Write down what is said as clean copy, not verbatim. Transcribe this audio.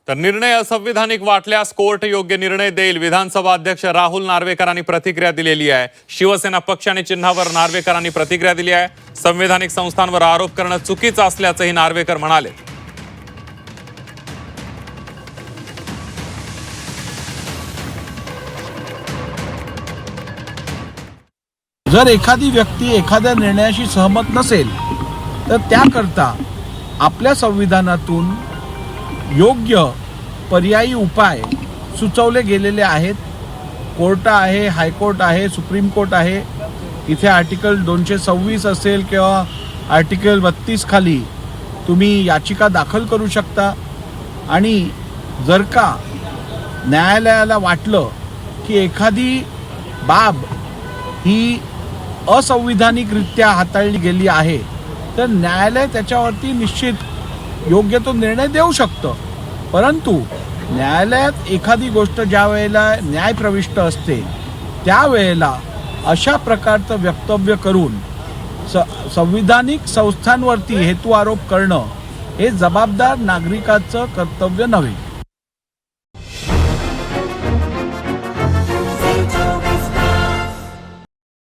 तर निर्णय असंविधानिक वाटल्यास कोर्ट योग्य निर्णय देईल, विधानसभा अध्यक्ष राहुल नार्वेकरांनी प्रतिक्रिया दिलेली आहे। शिवसेना पक्ष आणि चिन्हावर नार्वेकरांनी प्रतिक्रिया दिली आहे। संवैधानिक संस्थांवर आरोप करणं चुकीचं असल्याचंही नार्वेकर म्हणाले। जर एखादी व्यक्ती एखाद्या निर्णयाशी सहमत नसेल तर त्याकरता आपल्या संविधानातून योग्य पर्यायी उपाय सुचवले गेलेले आहेत। कोर्ट आहे, हायकोर्ट आहे, सुप्रीम कोर्ट आहे। इथे आर्टिकल 226 असेल किंवा आर्टिकल 32 खाली तुम्ही याचिका दाखल करू शकता आणि जर का न्यायालयाला वाटलं की एखादी बाब ही असंविधानिकरित्या हाताळली गेली आहे तर न्यायालय त्याच्यावरती निश्चित योग्य तो निर्णय देऊ शकतं। परंतु न्यायालयात एखादी गोष्ट ज्या वेळेला न्यायप्रविष्ट असते त्यावेळेला अशा प्रकारचं वक्तव्य करून संविधानिक संस्थांवरती हेतू आरोप करणं हे जबाबदार नागरिकाचं कर्तव्य नव्हे।